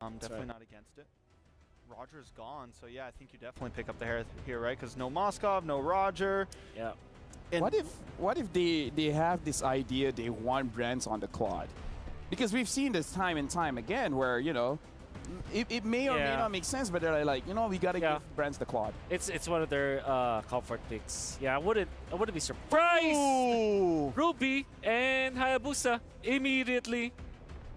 Definitely not against it. Roger's gone, so yeah, I think you definitely pick up the hair here, right? Because no Moskov, no Roger. Yeah. And what if they have this idea they want brands on the Claude? Because we've seen this time and time again where, you know, it may or may not make sense, but they're like, you know, we gotta give brands the Claude. It's one of their comfort picks. Yeah, I wouldn't be surprised. Ooh. Ruby and Hayabusa immediately.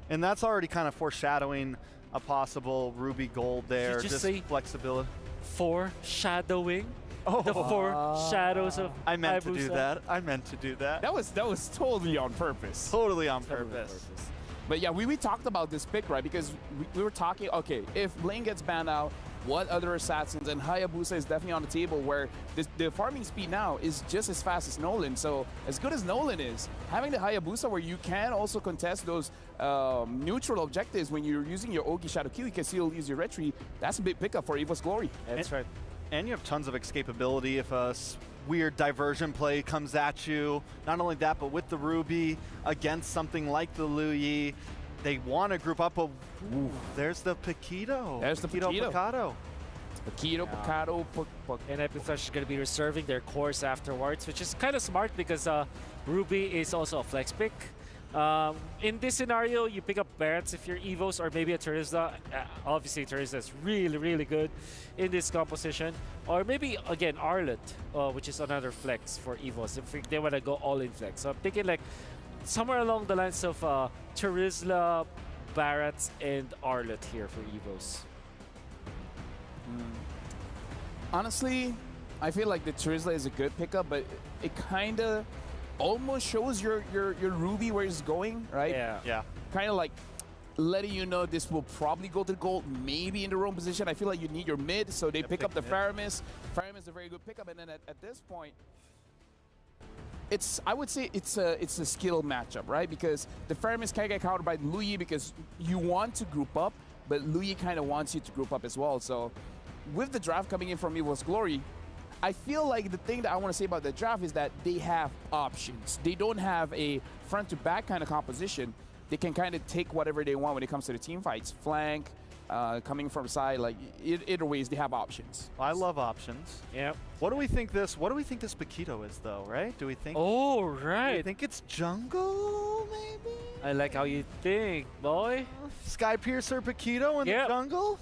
And that's already kind of foreshadowing a possible Ruby gold there. Did you just just say flexibility. Foreshadowing. Oh, The four shadows of I meant to do Hayabusa. that. I meant to do that. That was totally on purpose. Totally on Totally on purpose. purpose. But yeah, we talked about this pick, right? Because we were talking, okay, if Blaine gets banned out, what other assassins? And Hayabusa is definitely on the table where the farming speed now is just as fast as Nolan. So as good as Nolan is, having the Hayabusa where you can also contest those neutral objectives when you're using your Ogi Shadow Q, you can still use your retreat. That's a big pickup for Evos Glory. That's right. And you have tons of escapability if a weird diversion play comes at you. Not only that, but with the Ruby against something like the Luyi, they want to group up. There's the Paquito. There's the Paquito. Picado. Paquito, Picado, And Npfl is going to be reserving their cores afterwards, which is kind of smart because Ruby is also a flex pick. In this scenario, you pick up Barretts if you're Evos, or maybe a Terizla. Obviously, Terizla is really, really good in this composition. Or maybe, again, Arlet, which is another flex for Evos if they want to go all-in flex. So I'm thinking like somewhere along the lines of Terizla, Barretts, and Arlet here for Evos. Honestly, I feel like the Terizla is a good pickup, but it kind of almost shows your Ruby where it's going, right? Yeah. Kind of like letting you know this will probably go to gold, maybe in the wrong position. I feel like you need your mid, so they pick up the Faramis. Faramis is a very good pickup, and then at this point, I would say it's a skill matchup, right? Because the Faramis can get countered by Luyi because you want to group up, but Luyi kind of wants you to group up as well. So with the draft coming in from Evos Glory, I feel like the thing that I want to say about the draft is that they have options. They don't have a front-to-back kind of composition. They can kind of take whatever they want when it comes to the team fights. Flank, coming from side, like either ways, they have options. I love options. Yep. What do we think this Paquito is, though, right? Do we think? Oh, Do you right. think it's jungle, maybe? I like how you think, boy. Sky Piercer Paquito in the jungle?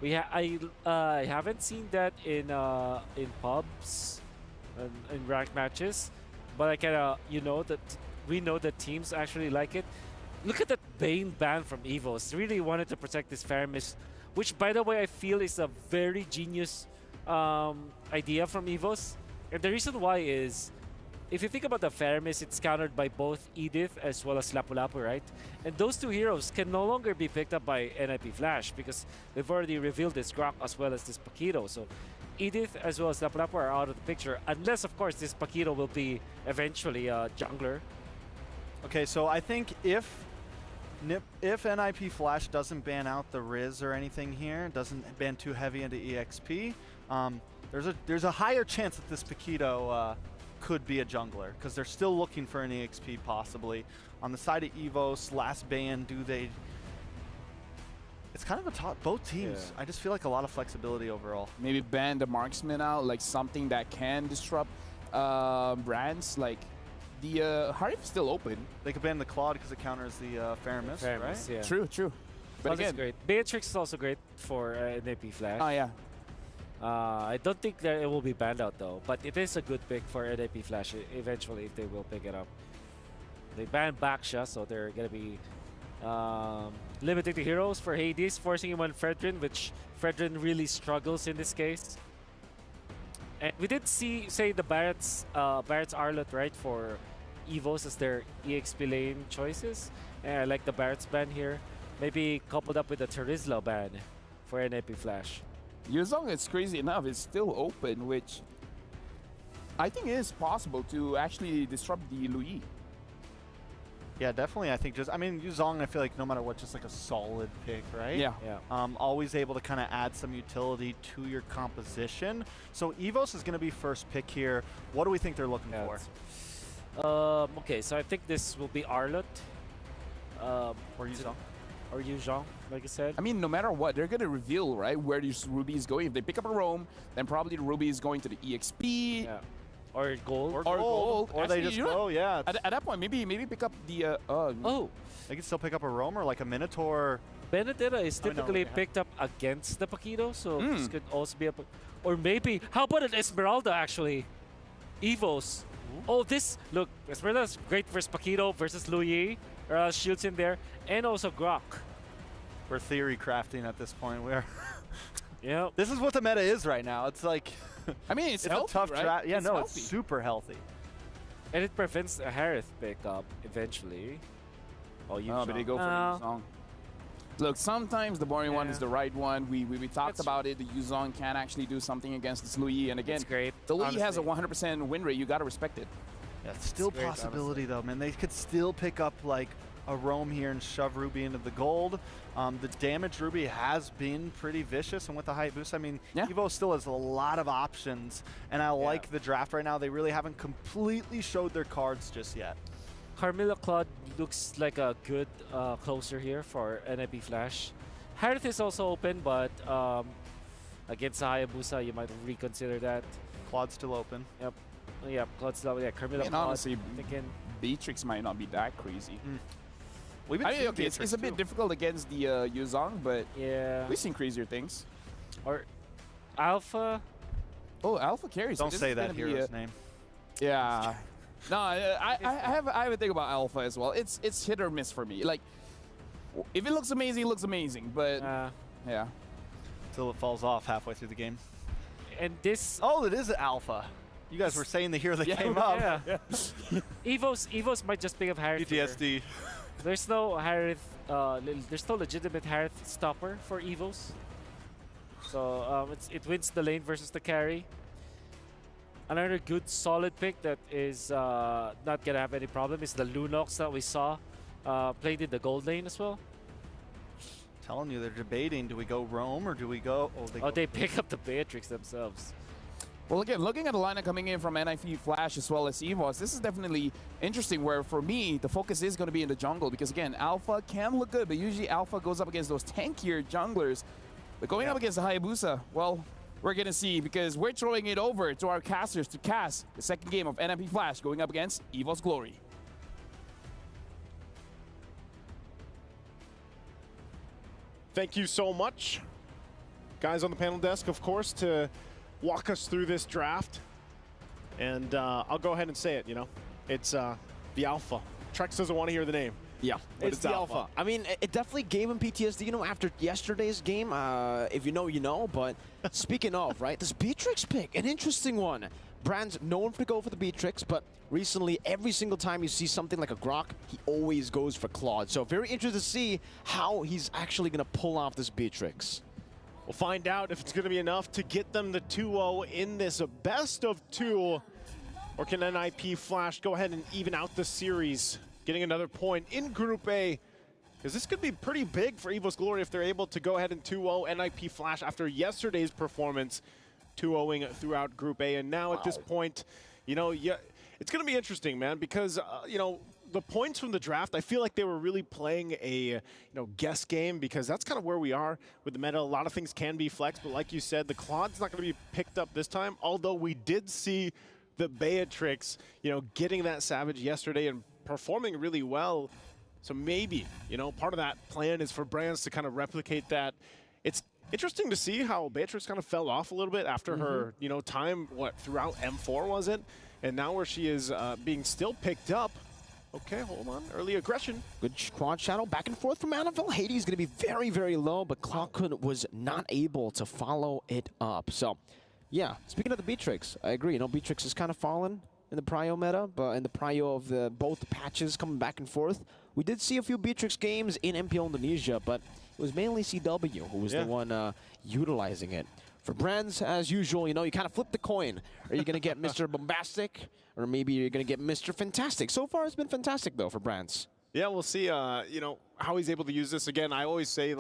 I haven't seen that in pubs and in ranked matches, but I kind of we know that teams actually like it. Look at that Bane ban from Evos. Really wanted to protect this Faramis, which by the way I feel is a very genius idea from Evos. And the reason why is, if you think about the Faramis, it's countered by both Edith as well as Lapu-Lapu, right? And those two heroes can no longer be picked up by Npfl because they've already revealed this Grok as well as this Paquito. So Edith as well as Lapu-Lapu are out of the picture, unless, of course, this Paquito will be eventually a jungler. Okay, so I think if Npfl doesn't ban out the Riz or anything here, doesn't ban too heavy into EXP, there's a higher chance that this Paquito could be a jungler, because they're still looking for an EXP possibly. On the side of Evos, last ban, it's kind of a top, both teams. Yeah. I just feel like a lot of flexibility overall. Maybe ban the marksman out, like something that can disrupt brands. Like the Harif is still open. They could ban the Claude because it counters the Faramis, right? Yeah. True. But Claude is again, great. Beatrix is also great for Npfl. oh yeah. I don't think that it will be banned out though, but it is a good pick for Npfl eventually if they will pick it up. They banned Baksha, so they're gonna be limiting the heroes for Hades, forcing him on Fredrin, which Fredrin really struggles in this case. And we did say the Barrett's Arlet, right, for Evos as their EXP lane choices. And I like the Barrett's ban here. Maybe coupled up with the Terizla ban for Npfl. Yuzong, it's crazy enough, is still open, which I think is possible to actually disrupt the Luyi. Yeah, definitely. I think Yuzong, I feel like no matter what, just like a solid pick, right? Yeah. Always able to kind of add some utility to your composition. So Evos is going to be first pick here. What do we think they're looking for? Okay, so I think this will be Arlet. Or Yuzong. or Yu Zhong, like I said. I mean, no matter what, they're going to reveal, right, where this Ruby is going. If they pick up a roam, then probably the Ruby is going to the EXP. Yeah. Or gold. Or gold. Or Actually, they just you know go, yeah. At that point, maybe pick up the... Oh, They can still pick up a roam or like a Minotaur. Benedetta is Oh, no, typically they have- picked up against the Paquito, so this could also be a... Or maybe, how about an Esmeralda, actually? Evos. Oh, this... Look, Esmeralda's great versus Paquito versus Luyi. Shields in there. And also Grok. We're theory crafting at this point. We're Yeah. this is what the meta is right now. It's like I mean, it's healthy, a tough right? draft. Yeah, It's no, healthy. it's super healthy. And it prevents a Harith pickup eventually. Oh, you Oh, but they go for No. the Yuzong. Look, sometimes the boring one Yeah. is the right one. We talked That's- about it. The Yuzong can actually do something against this Luyi. And again, It's great. the Luyi has a honestly. 100% win rate. You got to respect it. Yeah, it's still great, possibility though, man. They could still pick up like a roam here and shove Ruby into the gold. The damage Ruby has been pretty vicious, and with the height boost, I mean, Yeah. Evo still has a lot of options, and I like the draft right now. They really haven't completely showed their cards just yet. Carmilla Claude looks like a good closer here for NIP Flash. Harith is also open, but against Hayabusa, you might reconsider that. Quad's still open. Yep. Yeah, Claude's level. Yeah, Carmilla And Claude. honestly, Thinking, Beatrix might not be that crazy. We've been I mean, seeing okay, it's Beatrix a bit too. difficult against the Yuzong, but yeah. we've seen crazier things. Or Alpha. Oh, Alpha carries. Don't This say is that gonna be hero's name. Yeah. No, I have a thing about Alpha as well. It's hit or miss for me. Like, if it looks amazing, it looks amazing. But yeah. Till it falls off halfway through the game. And this. Oh, it is Alpha. You guys were saying the hero that Yeah, came up. Yeah. Evos might just pick up Harith. here. PTSD. There's no Harith. There's no legitimate Harith stopper for Evos. So it wins the lane versus the carry. Another good solid pick that is not gonna have any problem is the Lunox that we saw played in the gold lane as well. Telling you, they're debating, do we go roam or do we go... Oh, they pick up the Beatrix themselves. Well, again, looking at the lineup coming in from NIP Flash as well as Evos, this is definitely interesting where, for me, the focus is going to be in the jungle because, again, Alpha can look good, but usually Alpha goes up against those tankier junglers. But going up against the Hayabusa, well, we're going to see because we're throwing it over to our casters to cast the second game of NIP Flash going up against Evos Glory. Thank you so much, guys on the panel desk, of course, to walk us through this draft. And I'll go ahead and say it, you know. It's the Alpha. Trex doesn't want to hear the name. Yeah, But it's the alpha. I mean, it definitely gave him PTSD, you know, after yesterday's game. If you know, you know. But speaking of, right, this Beatrix pick, an interesting one. Brand's known to go for the Beatrix, but recently, every single time you see something like a Grok, he always goes for Claude. So very interested to see how he's actually going to pull off this Beatrix. We'll find out if it's going to be enough to get them the 2-0 in this best of 2. Or can NIP Flash go ahead and even out the series, getting another point in Group A? Because this could be pretty big for Evos Glory if they're able to go ahead and 2-0 NIP Flash after yesterday's performance, 2-0ing throughout Group A. And now at this point, you know, it's going to be interesting, man, because, you know, the points from the draft, I feel like they were really playing a guess game because that's kind of where we are with the meta. A lot of things can be flexed, but like you said, the Claude's not going to be picked up this time, although we did see the Beatrix, getting that Savage yesterday and performing really well. So maybe, part of that plan is for brands to kind of replicate that. It's interesting to see how Beatrix kind of fell off a little bit after her, time, throughout M4 was it? And now where she is being still picked up. Okay, hold on. Early aggression. Good quad shadow back and forth from Npfl. Hades going to be very, very low, but Clockhood was not able to follow it up. So, yeah, speaking of the Beatrix, I agree. Beatrix has kind of fallen in the prio meta, but in the prio of both the patches coming back and forth. We did see a few Beatrix games in MPL Indonesia, but it was mainly CW who was the one utilizing it. For brands, as usual, you kind of flip the coin. Are you going to get Mr. Bombastic, or maybe you're going to get Mr. Fantastic? So far, it's been fantastic, though, for brands. Yeah, we'll see, how he's able to use this. Again, I always say,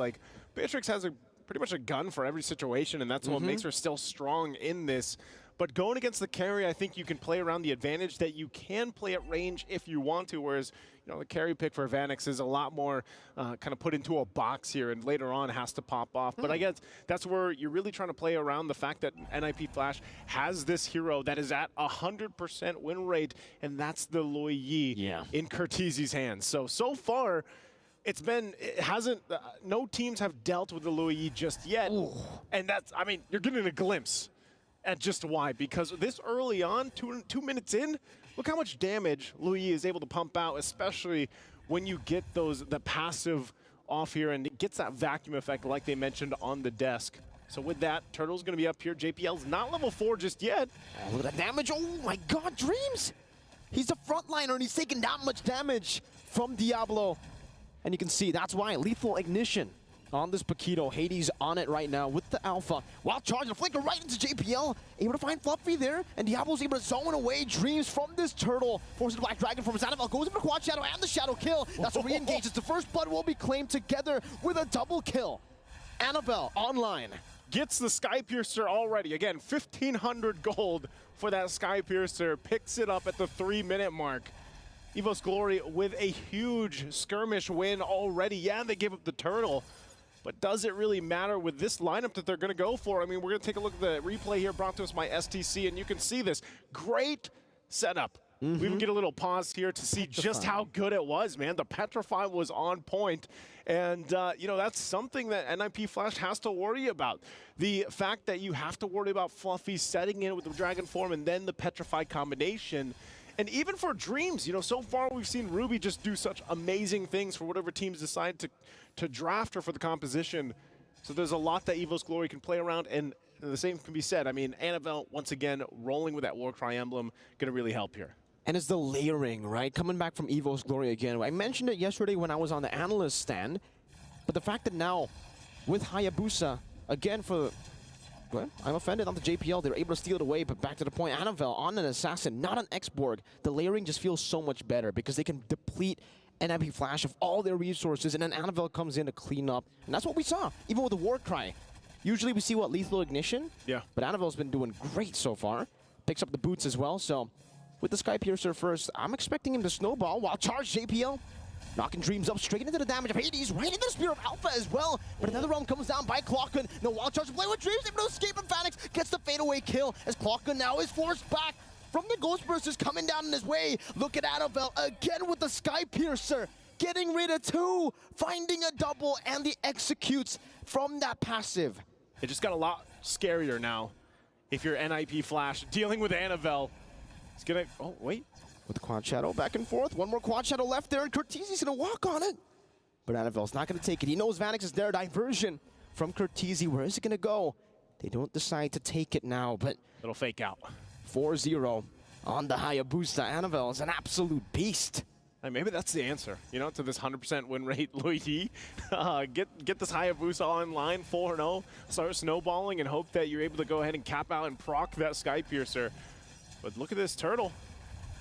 Beatrix has pretty much a gun for every situation, and that's what makes her still strong in this. But going against the carry, I think you can play around the advantage that you can play at range if you want to, whereas the carry pick for Vanix is a lot more kind of put into a box here and later on has to pop off. But I guess that's where you're really trying to play around the fact that NIP Flash has this hero that is at 100% win rate, and that's the Loi Yi in Curtizi's hands. So far, no teams have dealt with the Loi Yi just yet. Ooh. And that's, I mean, you're getting a glimpse at just why, because this early on, two minutes in, look how much damage Loi Yi is able to pump out, especially when you get the passive off here, and it gets that vacuum effect like they mentioned on the desk. So with that, Turtle's going to be up here. JPL's not level 4 just yet. Oh, look at that damage. Oh my god, Dreams! He's a frontliner and he's taking that much damage from Diablo. And you can see that's why Lethal Ignition on this Paquito. Hades on it right now with the Alpha. While charging a flicker right into JPL. Able to find Fluffy there. And Diablo's able to zone away Dreams from this Turtle. Forces Black Dragon from his Annabelle. Goes into the Quad Shadow and the Shadow kill. That's a re-engage. The first blood will be claimed together with a double kill. Annabelle online. Gets the Sky Piercer already. Again, 1,500 gold for that Sky Piercer. Picks it up at the 3-minute mark. Evos Glory with a huge skirmish win already. Yeah, they give up the Turtle. But does it really matter with this lineup that they're going to go for? I mean, we're going to take a look at the replay here brought to us by STC, and you can see this great setup. We even get a little pause here to see just how good it was, man. The Petrify was on point, and that's something that NIP Flash has to worry about. The fact that you have to worry about Fluffy setting in with the Dragon Form and then the Petrify combination. And even for Dreams, so far we've seen Ruby just do such amazing things for whatever teams decide to draft her for the composition. So there's a lot that Evos Glory can play around, and the same can be said. I mean, Annabelle, once again, rolling with that Warcry emblem, going to really help here. And it's the layering, right? Coming back from Evos Glory again. I mentioned it yesterday when I was on the analyst stand, but the fact that now, with Hayabusa, again for... Well, I'm offended on the JPL. They were able to steal it away, but back to the point, Annabelle on an Assassin, not an X-Borg. The layering just feels so much better because they can deplete NIP Flash of all their resources, and then Annabelle comes in to clean up. And that's what we saw, even with the Warcry. Usually we see, Lethal Ignition? Yeah. But Annabelle's been doing great so far. Picks up the boots as well, so with the Sky Piercer first, I'm expecting him to snowball while charge JPL. Knocking Dreams up straight into the damage of Hades, right into the Spear of Alpha as well. But another realm comes down by Clockgun. No wild charge to play with Dreams, able to escape, and Phoenix gets the fadeaway kill as Clockgun now is forced back from the Ghostbusters coming down in his way. Look at Annabelle again with the Sky Piercer, getting rid of 2, finding a double, and the executes from that passive. It just got a lot scarier now if you're NIP Flash dealing with Annabelle. He's gonna, oh wait. With the Quad Shadow back and forth. One more Quad Shadow left there, and Curtizi's going to walk on it. But Annabelle's not going to take it. He knows Vanix is there. Diversion from Curtizi. Where is it going to go? They don't decide to take it now, but... It'll fake out. 4-0 on the Hayabusa. Annabelle is an absolute beast. And maybe that's the answer, to this 100% win rate, Loi Yi. Get this Hayabusa online, 4-0. Start snowballing and hope that you're able to go ahead and cap out and proc that Sky Piercer. But look at this Turtle.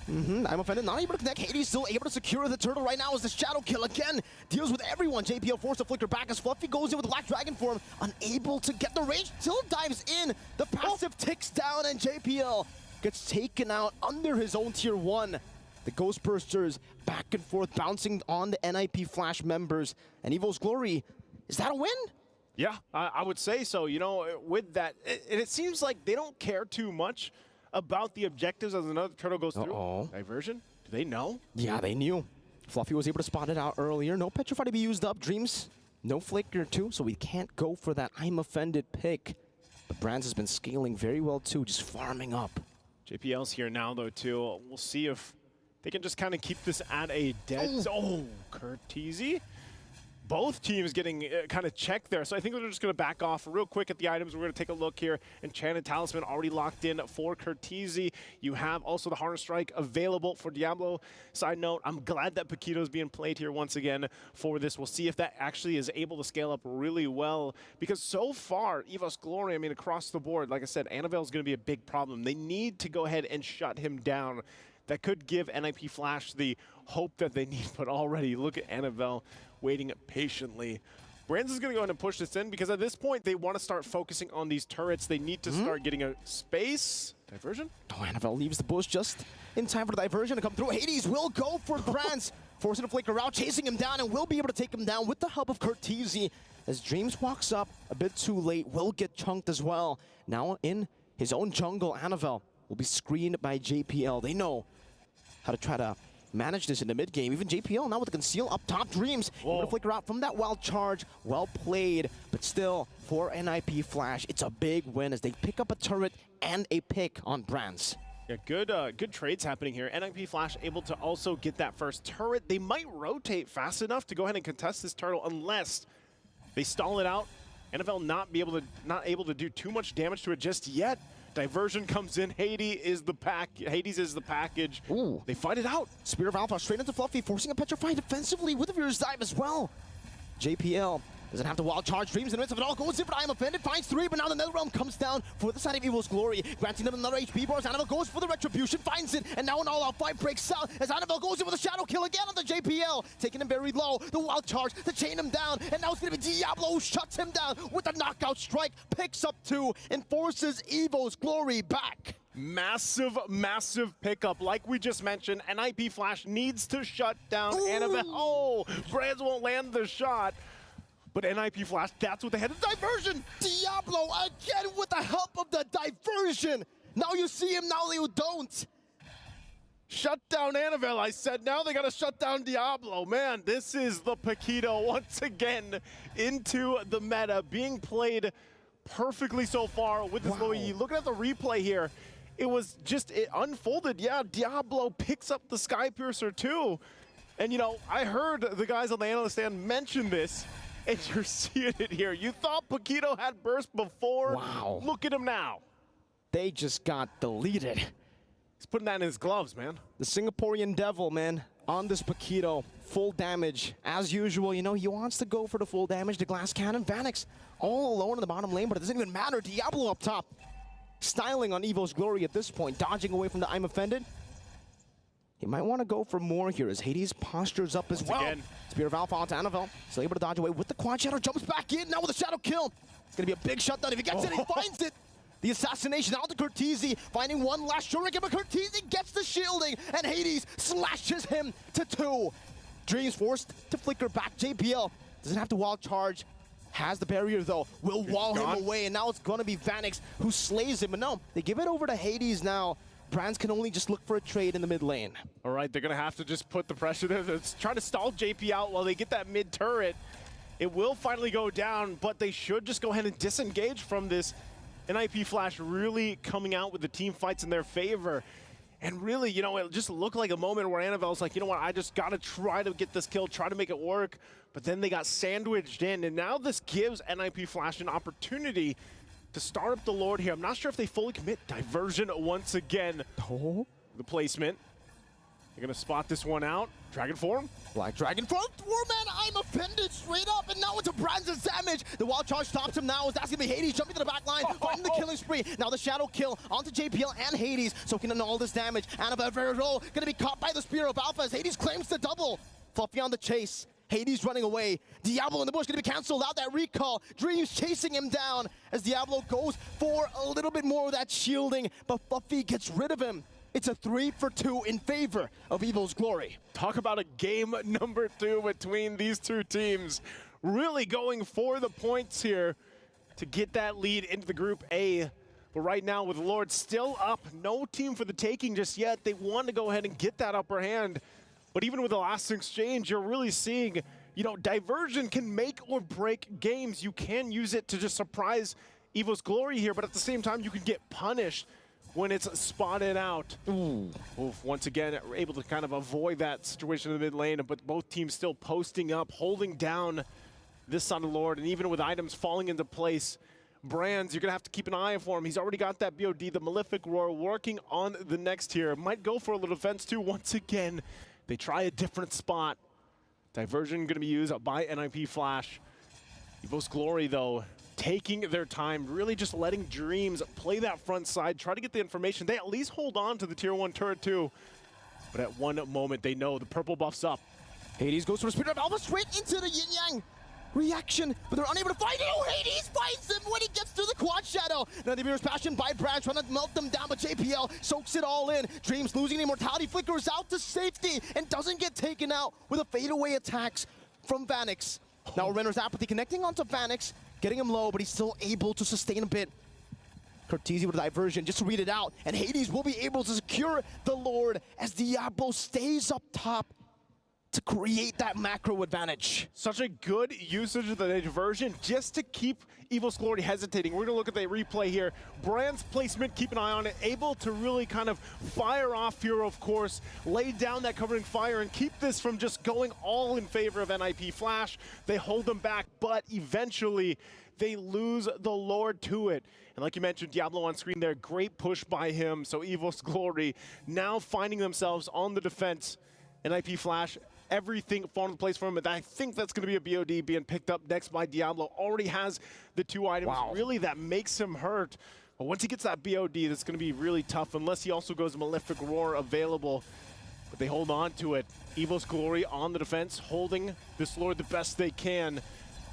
I'm offended, not able to connect. Hades still able to secure the Turtle right now as the Shadow kill again deals with everyone. JPL forced to flicker back as Fluffy goes in with the Black Dragon form, unable to get the rage. Still dives in. The passive ticks down, and JPL gets taken out under his own tier 1. The Ghostbusters back and forth, bouncing on the NIP Flash members. And Evos Glory, is that a win? Yeah, I would say so. With that, and it seems like they don't care too much about the objectives as another Turtle goes through. Diversion? Do they know? Yeah, they knew. Fluffy was able to spot it out earlier. No Petrify to be used up. Dreams, no Flicker too, so we can't go for that I'm offended pick. But Brands has been scaling very well too, just farming up. JPL's here now though too. We'll see if they can just kind of keep this at a dead... Oh, Curtizi. Both teams getting kind of checked there. So I think we're just going to back off real quick at the items. We're going to take a look here. Enchanted Talisman already locked in for Curtizi. You have also the Harness Strike available for Diablo. Side note, I'm glad that Paquito's being played here once again for this. We'll see if that actually is able to scale up really well. Because so far, Evos Glory, across the board, like I said, Annabelle's going to be a big problem. They need to go ahead and shut him down. That could give NIP Flash the hope that they need. But already, look at Annabelle waiting patiently. Brands is going to go ahead and push this in because at this point, they want to start focusing on these turrets. They need to start getting a space. Diversion? Oh, Npfl leaves the bush just in time for the diversion to come through. Hades will go for Brands, forcing to flicker out, chasing him down, and will be able to take him down with the help of Curtizi. As Dreams walks up a bit too late, will get chunked as well. Now in his own jungle, Npfl will be screened by JPL. They know how to try to manage this in the mid game. Even JPL now with the conceal up top. Dreams able to flicker out from that wild charge. Well played, but still for Npfl, it's a big win as they pick up a turret and a pick on Brands. Yeah, good trades happening here. Npfl able to also get that first turret. They might rotate fast enough to go ahead and contest this turtle unless they stall it out. Npfl not able to do too much damage to it just yet. Diversion comes in. Hades is the package. Ooh. They fight it out. Spear of Alpha straight into Fluffy, forcing a Petrify defensively with a Furious Dive as well. JPL doesn't have to wild charge. Dreams in the midst of it all. Goes in for I Am Offended, finds 3, but now the Netherrealm comes down for the side of Evil's Glory, granting them another HP bars. Npfl goes for the Retribution, finds it, and now an all-out fight breaks out as Npfl goes in with a Shadow Kill again on the JPL, taking him very low. The wild charge to chain him down, and now it's going to be Diablo who shuts him down with a knockout strike, picks up 2, and forces Evo's Glory back. Massive pickup. Like we just mentioned, Npfl needs to shut down Npfl. Oh, Brands won't land the shot. But Npfl, that's what they had. A diversion! Diablo again with the help of the diversion. Now you see him, now you don't. Shut down Npfl, I said. Now they gotta shut down Diablo. Man, this is the Paquito once again into the meta, being played perfectly so far with this Louis. Looking at the replay here, it unfolded. Yeah, Diablo picks up the Skypiercer too. And you know, I heard the guys on the analyst stand mention this. And you're seeing it here. You thought Paquito had burst before? Wow. Look at him now. They just got deleted. He's putting that in his gloves, man. The Singaporean Devil, man, on this Paquito. Full damage. As usual, you know, he wants to go for the full damage. The Glass Cannon, Vanix all alone in the bottom lane, but it doesn't even matter. Diablo up top. Styling on Evo's Glory at this point, dodging away from the I'm Offended. He might want to go for more here as Hades postures up as well. Again. Spear of Alpha onto Npfl. Still able to dodge away with the Quad Shadow. Jumps back in now with a Shadow Kill. It's going to be a big shutdown. If he gets it, he finds it. The assassination out to Curtizi, finding one last Shuriken, but Curtizi gets the shielding, and Hades slashes him to 2. Dreams forced to flicker back. JPL doesn't have to wild charge. Has the barrier though. Will wall him away, and now it's going to be Vanix who slays him. But no, they give it over to Hades now. Brands can only just look for a trade in the mid lane. All right, they're going to have to just put the pressure there. They're trying to stall JP out while they get that mid turret. It will finally go down, but they should just go ahead and disengage from this. Npfl really coming out with the team fights in their favor. And really, you know, it just looked like a moment where Npfl's like, you know what, I just got to try to get this kill, try to make it work. But then they got sandwiched in, and now this gives Npfl an opportunity to start up the Lord here. I'm not sure if they fully commit. Diversion once again. Oh. The placement. They're going to spot this one out. Dragon form. Black Dragon form. Man, I'm Offended straight up, and now it's a Brands' damage. The wild charge stops him now. That's going to be Hades jumping to the back line, finding the killing spree. Now the Shadow Kill onto JPL and Hades, soaking in all this damage. Npfl very low, going to be caught by the Spear of Alpha as Hades claims the double. Fluffy on the chase. Hades running away. Diablo in the bush going to be canceled out. That recall. Dreams chasing him down as Diablo goes for a little bit more of that shielding, but Fluffy gets rid of him. It's a 3 for 2 in favor of Evo's Glory. Talk about a game number 2 between these two teams. Really going for the points here to get that lead into the Group A. But right now with Lord still up, no team for the taking just yet. They want to go ahead and get that upper hand. But even with the last exchange, you're really seeing, you know, Diversion can make or break games. You can use it to just surprise Evo's Glory here, but at the same time, you can get punished when it's spotted out. Ooh. Oof, once again, we're able to kind of avoid that situation in the mid lane, but both teams still posting up, holding down this Son of Lord, and even with items falling into place, Brands, you're going to have to keep an eye for him. He's already got that BOD, the Malefic Roar, working on the next tier. Might go for a little defense too once again. They try a different spot. Diversion going to be used by Npfl. Evo's Glory, though, taking their time, really just letting Dreams play that front side, try to get the information. They at least hold on to the tier 1 turret too. But at one moment, they know the purple buff's up. Hades goes for a Spirit of Alpha straight into the Yin Yang reaction, but they're unable to find it. Oh, Hades finds him when he gets through the Quad Shadow. JPL. Now the Mirror's Passion by Brad trying to melt them down, but JPL soaks it all in. Dreams losing immortality, flickers out to safety and doesn't get taken out with a fadeaway attacks from Vanix. Now Renner's Apathy connecting onto Vanix, getting him low, but he's still able to sustain a bit. Cortese with a diversion just to read it out, and Hades will be able to secure the Lord as Diablo stays up top to create that macro advantage. Such a good usage of the diversion just to keep Evos Glory hesitating. We're gonna look at the replay here. Brand's placement, keep an eye on it, able to really kind of fire off here, of course, lay down that covering fire and keep this from just going all in favor of Npfl. They hold them back, but eventually they lose the Lord to it. And like you mentioned, Diablo on screen there, great push by him. So Evos Glory now finding themselves on the defense. Npfl, everything falling into place for him. And I think that's going to be a BOD being picked up next by Diablo. Already has the 2 items. Wow. Really, that makes him hurt. But once he gets that BOD, that's going to be really tough unless he also goes Malefic Roar available. But they hold on to it. Evos Glory on the defense, holding this Lord the best they can.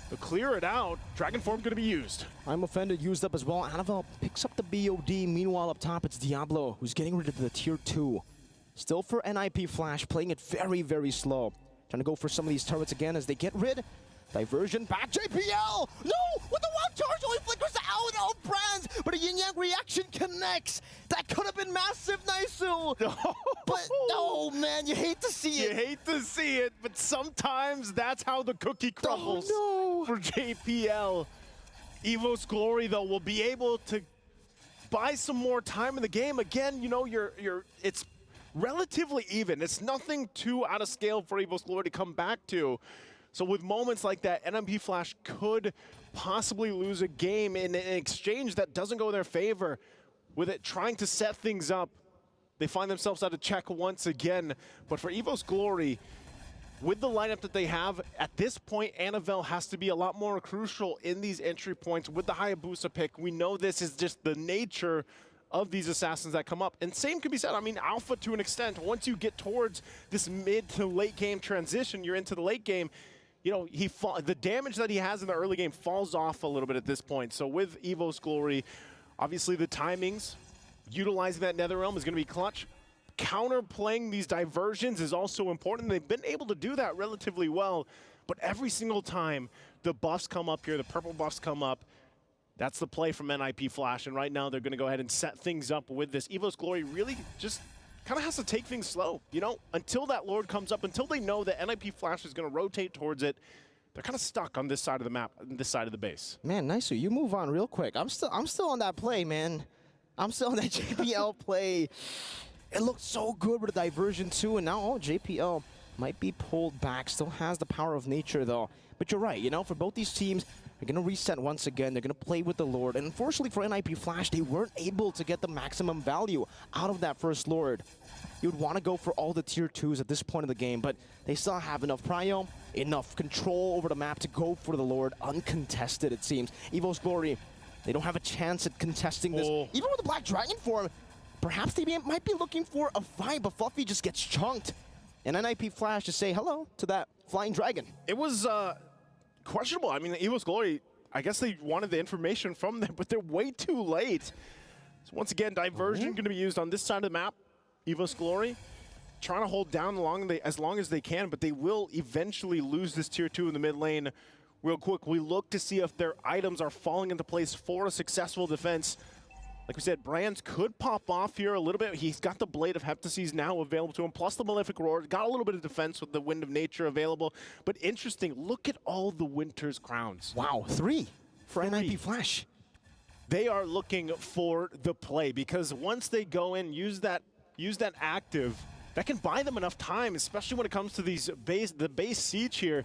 To clear it out, Dragon Form going to be used. I'm offended, used up as well. Annabelle picks up the BOD. Meanwhile, up top, it's Diablo, who's getting rid of the tier 2. Still for Npfl, playing it very, very slow. Trying to go for some of these turrets again as they get rid. Diversion back, JPL! No! With the one charge, only flickers out of Brands, but a yin-yang reaction connects. That could have been massive, Naisu. But no, man, you hate to see it. You hate to see it, but sometimes that's how the cookie crumbles for JPL. Evos Glory, though, will be able to buy some more time in the game. Again, you know, it's relatively even. It's nothing too out of scale for Evos Glory to come back to. So with moments like that, Npfl could possibly lose a game in an exchange that doesn't go in their favor. With it trying to set things up, they find themselves out of check once again. But for Evos Glory, with the lineup that they have, at this point, Annabelle has to be a lot more crucial in these entry points with the Hayabusa pick. We know this is just the nature of these assassins that come up. And same can be said, I mean, Alpha to an extent. Once you get towards this mid to late game transition, you're into the late game, you know, the damage that he has in the early game falls off a little bit at this point. So with Evos Glory, obviously the timings, utilizing that Netherrealm is going to be clutch. Counterplaying these diversions is also important. They've been able to do that relatively well, but every single time the buffs come up here, the purple buffs come up, that's the play from Npfl, and right now they're going to go ahead and set things up with this. Evos Glory really just kind of has to take things slow, you know, until that Lord comes up, until they know that Npfl is going to rotate towards it. They're kind of stuck on this side of the map, this side of the base. Man, Naisu, you move on real quick. I'm still on that play, man. I'm still on that JPL play. It looked so good with the diversion too, and now JPL might be pulled back. Still has the power of nature though. But you're right, you know, for both these teams, they're going to reset once again. They're going to play with the Lord. And unfortunately for Npfl, they weren't able to get the maximum value out of that first Lord. You would want to go for all the tier 2s at this point of the game, but they still have enough prio, enough control over the map to go for the Lord, uncontested it seems. Evos Glory, they don't have a chance at contesting this. Even with the Black Dragon form, perhaps they might be looking for a fight, but Fluffy just gets chunked. And Npfl just say hello to that Flying Dragon. It was questionable. I mean, Evos Glory, I guess they wanted the information from them, but they're way too late. So once again, diversion going to be used on this side of the map. Evos Glory trying to hold down as long as they can, but they will eventually lose this tier 2 in the mid lane. Real quick, we look to see if their items are falling into place for a successful defense. Like we said, Brands could pop off here a little bit. He's got the Blade of Heptases now available to him, plus the Malefic Roar. Got a little bit of defense with the Wind of Nature available. But interesting, look at all the Winter's Crowns. Wow, 3 for Npfl. They are looking for the play, because once they go in, use that active, that can buy them enough time, especially when it comes to the base siege here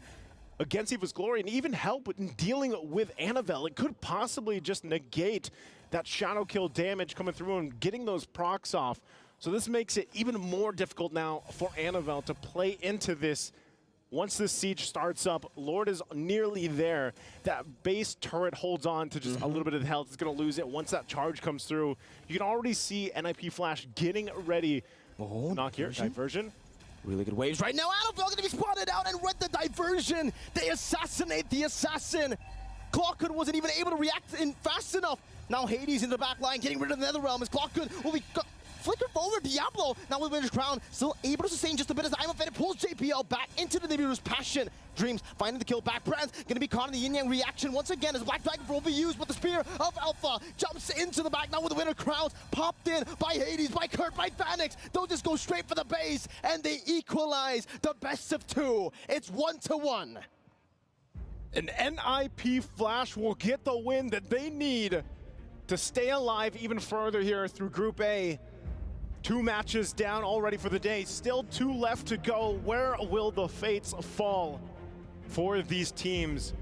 against Evos Glory, and even help in dealing with Annabelle. It could possibly just negate that shadow kill damage coming through and getting those procs off. So this makes it even more difficult now for Annabelle to play into this. Once this siege starts up, Lord is nearly there. That base turret holds on to just a little bit of the health. It's going to lose it once that charge comes through. You can already see Npfl getting ready. Knock here, diversion. Really good waves right now. Annabelle going to be spotted out and read the diversion. They assassinate the assassin. Clockhood wasn't even able to react in fast enough. Now Hades in the back line, getting rid of the Netherrealm as Clockhood will be flickered forward. Diablo now with Winter's Crown, still able to sustain just a bit as Imafed pulls JPL back into the Nibiru's Passion. Dreams finding the kill back. Brand's gonna be caught in the yin-yang reaction once again as Black Dragon will be used, but the Spear of Alpha jumps into the back now with the Winter Crowns popped in by Hades, by Kurt, by Phoenix. They'll just go straight for the base and they equalize the best of two. It's 1-1. And NIP Flash will get the win that they need to stay alive even further here through Group A. 2 matches down already for the day. Still 2 left to go. Where will the fates fall for these teams?